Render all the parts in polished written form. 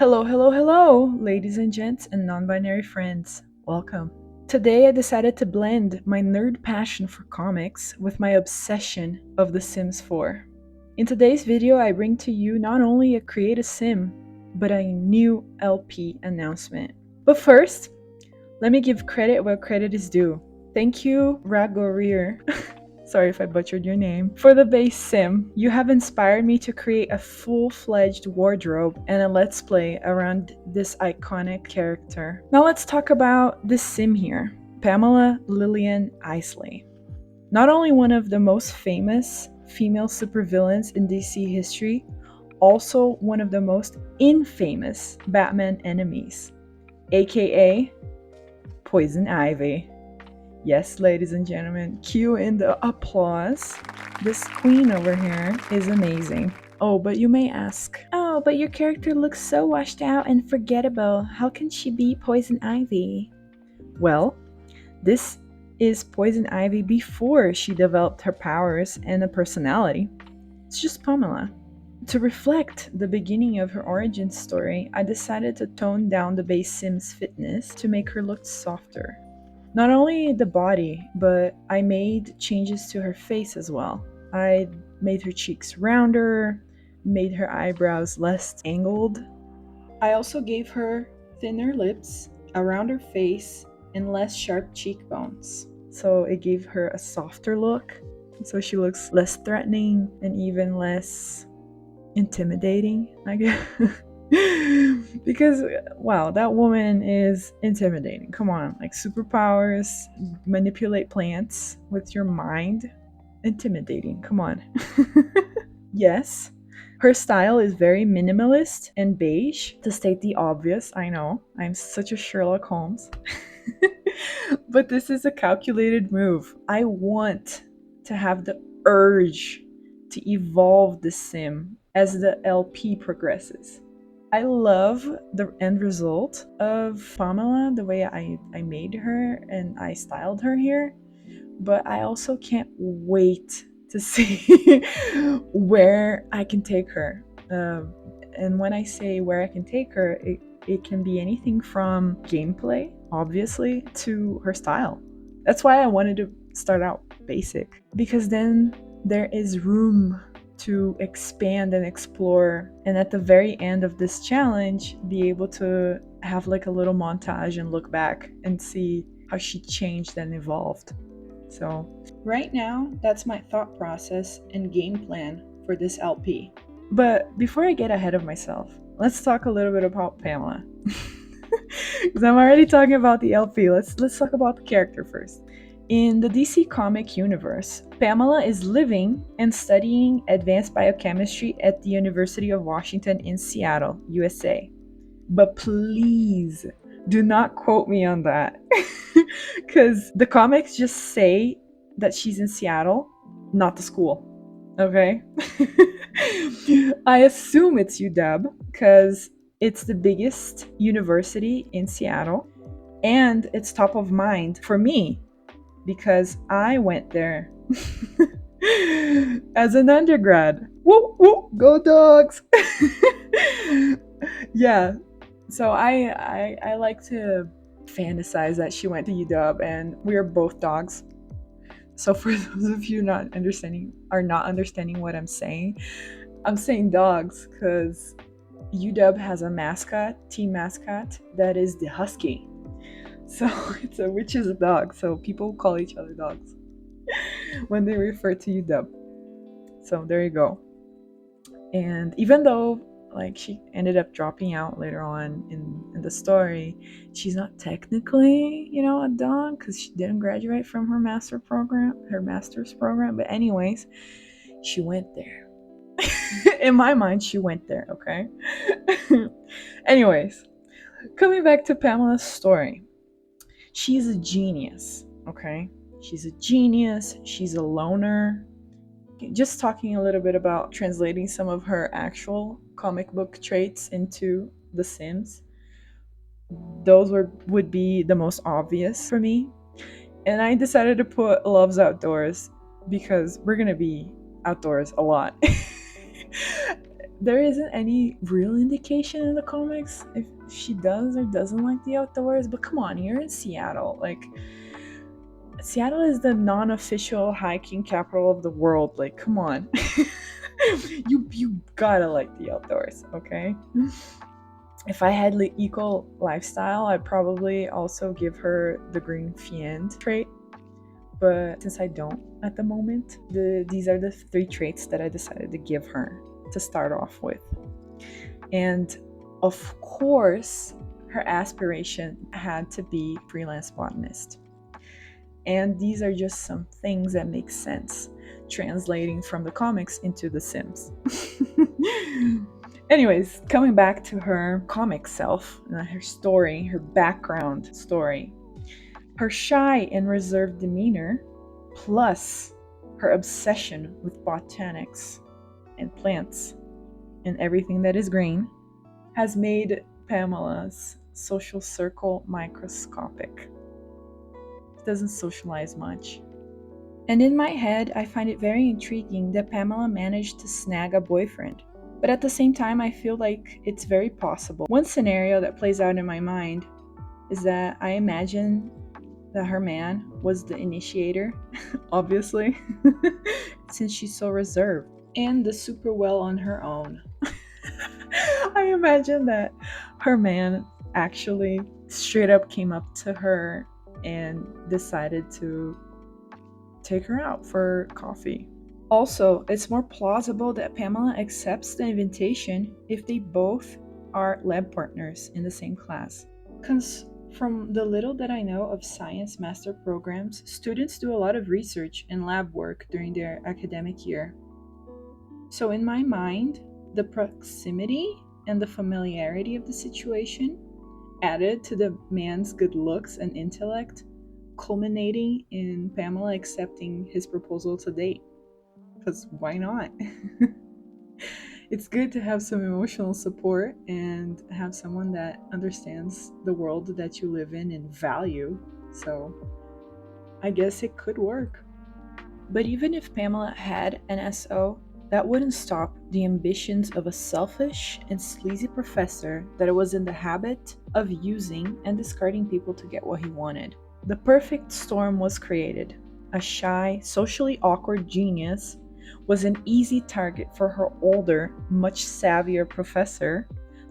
Hello, hello, hello, ladies and gents and non-binary friends. Welcome. Today I decided to blend my nerd passion for comics with my obsession of The Sims 4. In today's video, I bring to you not only a Create a Sim, but a new LP announcement. But first, let me give credit where credit is due. Thank you, Raogroir. Sorry if I butchered your name, for the base sim. You have inspired me to create a full-fledged wardrobe and a let's play around this iconic character. Now let's talk about this sim here, Pamela Lillian Isley. Not only one of the most famous female supervillains in DC history, also one of the most infamous Batman enemies, aka Poison Ivy. Yes, ladies and gentlemen, cue in the applause. This queen over here is amazing. Oh, but you may ask, oh, but your character looks so washed out and forgettable. How can she be Poison Ivy? Well, this is Poison Ivy before she developed her powers and a personality. It's just Pamela. To reflect the beginning of her origin story, I decided to tone down the base Sim's fitness to make her look softer. Not only the body, but I made changes to her face as well. I made her cheeks rounder, made her eyebrows less angled. I also gave her thinner lips, a rounder face, and less sharp cheekbones. So it gave her a softer look, so she looks less threatening and even less intimidating, I guess. Because wow, that woman is intimidating. Come on, like superpowers, manipulate plants with your mind. Intimidating. Come on. Yes, her style is very minimalist and beige, to state the obvious. I know, I'm such a Sherlock Holmes. But this is a calculated move. I want to have the urge to evolve the sim as the LP progresses. I love the end result of Pamela, the way I made her and I styled her here, but I also can't wait to see where I can take her. And when I say where I can take her, it can be anything from gameplay, obviously, to her style. That's why I wanted to start out basic, because then there is room to expand and explore, and at the very end of this challenge be able to have like a little montage and look back and see how she changed and evolved. So right now, that's my thought process and game plan for this LP. But before I get ahead of myself, let's talk a little bit about Pamela. Because I'm already talking about the LP. Let's talk about the character first. In the DC comic universe, Pamela is living and studying advanced biochemistry at the University of Washington in Seattle, USA. But please do not quote me on that. Because the comics just say that she's in Seattle, not the school. Okay? I assume it's UW because it's the biggest university in Seattle and it's top of mind for me because I went there as an undergrad. Woo woo, go dogs! Yeah, so I like to fantasize that she went to UW and we're both dogs. So for those of you not understanding what I'm saying dogs because UW has a mascot, team mascot, that is the husky. So which is a dog. So people call each other dogs when they refer to UW. So there you go. And even though like she ended up dropping out later on in the story, she's not technically, a dog because she didn't graduate from her master's program. But anyways, she went there. In my mind, she went there, okay? Anyways, coming back to Pamela's story. She's a genius, okay? She's a genius. She's a loner. Just talking a little bit about translating some of her actual comic book traits into The Sims. Those would be the most obvious for me. And I decided to put loves outdoors because we're gonna be outdoors a lot. There isn't any real indication in the comics if she does or doesn't like the outdoors, but come on, you're in Seattle. Like, Seattle is the non-official hiking capital of the world. Like, come on. you gotta like the outdoors, okay? If I had equal lifestyle, I'd probably also give her the green fiend trait. But since I don't at the moment, these are the 3 traits that I decided to give her to start off with. And of course, her aspiration had to be freelance botanist. And these are just some things that make sense translating from the comics into The Sims. Anyways, coming back to her comic self, her story, her background story. Her shy and reserved demeanor, plus her obsession with botanics and plants and everything that is green, has made Pamela's social circle microscopic. She doesn't socialize much. And in my head, I find it very intriguing that Pamela managed to snag a boyfriend. But at the same time, I feel like it's very possible. One scenario that plays out in my mind is that I imagine that her man was the initiator, obviously, since she's so reserved and the super well on her own. I imagine that her man actually straight up came up to her and decided to take her out for coffee. Also, it's more plausible that Pamela accepts the invitation if they both are lab partners in the same class. Because from the little that I know of science master programs, students do a lot of research and lab work during their academic year. So in my mind, the proximity and the familiarity of the situation, added to the man's good looks and intellect, culminating in Pamela accepting his proposal to date. Because why not? It's good to have some emotional support and have someone that understands the world that you live in and value. So I guess it could work. But even if Pamela had an SO, that wouldn't stop the ambitions of a selfish and sleazy professor that was in the habit of using and discarding people to get what he wanted. The perfect storm was created. A shy, socially awkward genius was an easy target for her older, much savvier professor,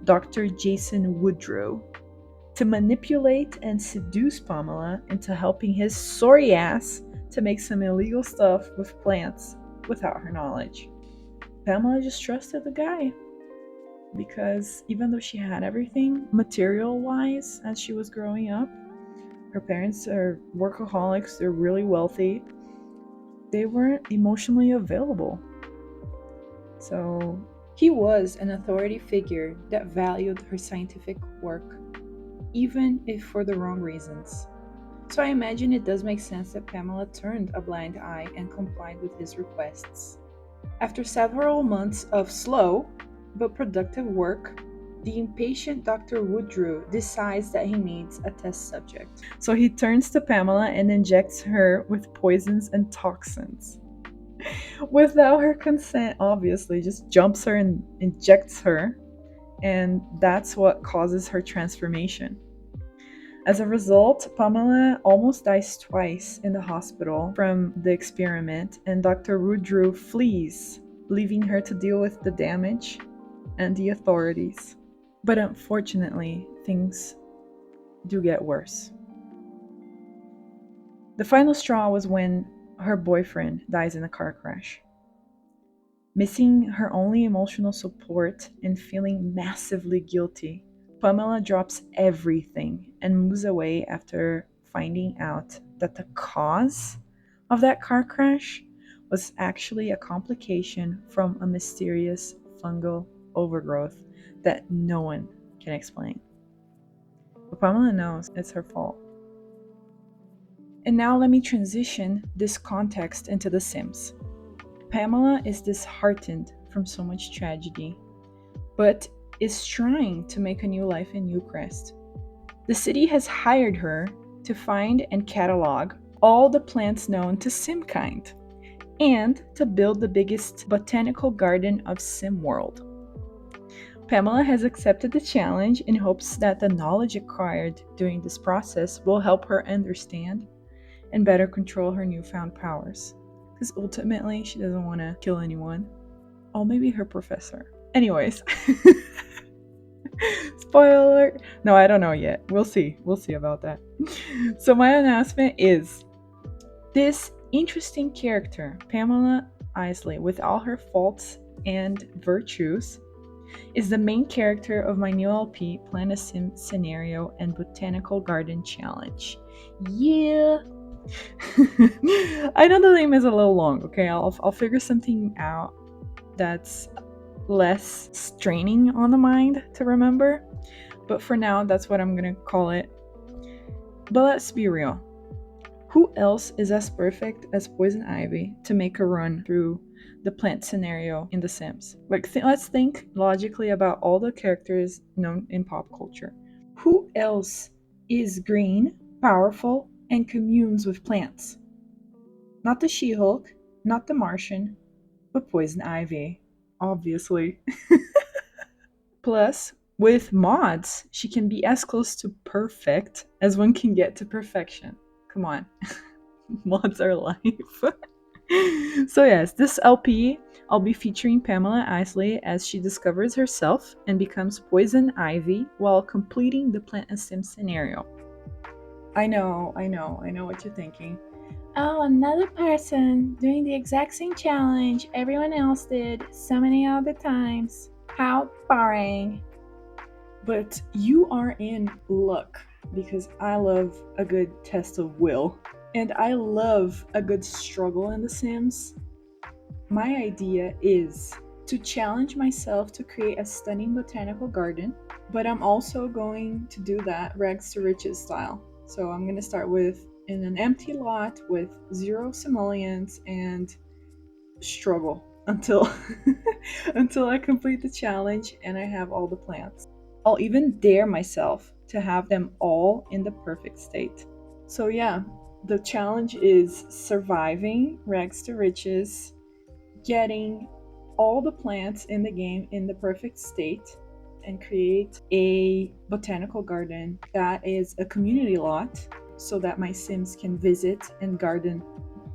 Dr. Jason Woodrow, to manipulate and seduce Pamela into helping his sorry ass to make some illegal stuff with plants without her knowledge. Pamela just trusted the guy because even though she had everything material-wise as she was growing up, her parents are workaholics, they're really wealthy, they weren't emotionally available. So he was an authority figure that valued her scientific work, even if for the wrong reasons. So I imagine it does make sense that Pamela turned a blind eye and complied with his requests. After several months of slow but productive work, the impatient Dr. Woodrow decides that he needs a test subject. So he turns to Pamela and injects her with poisons and toxins. Without her consent, obviously, just jumps her and injects her, and that's what causes her transformation. As a result, Pamela almost dies twice in the hospital from the experiment, and Dr. Woodrow flees, leaving her to deal with the damage and the authorities. But unfortunately, things do get worse. The final straw was when her boyfriend dies in a car crash. Missing her only emotional support and feeling massively guilty, Pamela drops everything and moves away after finding out that the cause of that car crash was actually a complication from a mysterious fungal overgrowth that no one can explain. But Pamela knows it's her fault. And now let me transition this context into The Sims. Pamela is disheartened from so much tragedy, but is trying to make a new life in Newcrest. The city has hired her to find and catalog all the plants known to Simkind, and to build the biggest botanical garden of SimWorld. Pamela has accepted the challenge in hopes that the knowledge acquired during this process will help her understand and better control her newfound powers. Because ultimately, she doesn't want to kill anyone. Oh, maybe her professor. Anyways. Spoiler! No, I don't know yet. We'll see. We'll see about that. So my announcement is this interesting character, Pamela Isley, with all her faults and virtues, is the main character of my new LP, Plant a Sim Scenario and Botanical Garden Challenge. Yeah! I know the name is a little long, okay? I'll figure something out that's less straining on the mind to remember. But for now, that's what I'm gonna call it. But let's be real. Who else is as perfect as Poison Ivy to make a run through the plant scenario in The Sims? Like, let's think logically about all the characters known in pop culture. Who else is green, powerful, and communes with plants? Not the She-Hulk, not the Martian, but Poison Ivy, obviously. Plus, with mods, she can be as close to perfect as one can get to perfection. Come on. Mods are life. So yes, this LP, I'll be featuring Pamela Isley as she discovers herself and becomes Poison Ivy while completing the Plant a Sim scenario. I know what you're thinking. Oh, another person doing the exact same challenge everyone else did so many other times. How boring. But you are in luck because I love a good test of will. And I love a good struggle in The Sims. My idea is to challenge myself to create a stunning botanical garden, but I'm also going to do that rags to riches style. So I'm going to start with in an empty lot with 0 simoleons and struggle until until I complete the challenge and I have all the plants. I'll even dare myself to have them all in the perfect state. So yeah, the challenge is surviving rags to riches, getting all the plants in the game in the perfect state, and create a botanical garden that is a community lot so that my Sims can visit and garden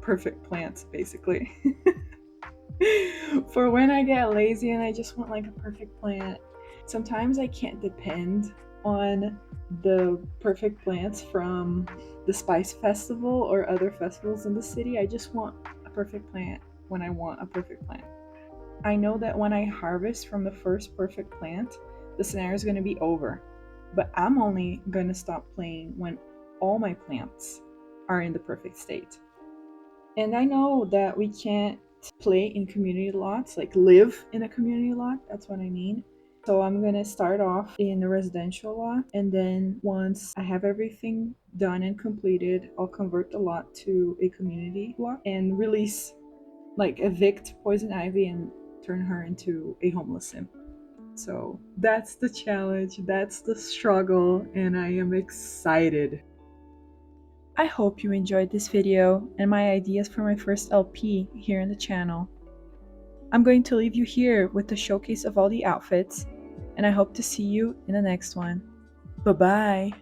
perfect plants, basically. For when I get lazy and I just want like a perfect plant. Sometimes I can't depend on the perfect plants from the Spice Festival or other festivals in the city. I just want a perfect plant when I want a perfect plant. I know that when I harvest from the first perfect plant, the scenario is going to be over. But I'm only going to stop playing when all my plants are in the perfect state. And I know that we can't play in community lots, like live in a community lot. That's what I mean. So I'm going to start off in a residential lot, and then once I have everything done and completed, I'll convert the lot to a community lot and release, like evict Poison Ivy and turn her into a homeless sim. So that's the challenge, that's the struggle, and I am excited. I hope you enjoyed this video and my ideas for my first LP here on the channel. I'm going to leave you here with the showcase of all the outfits, and I hope to see you in the next one. Bye-bye!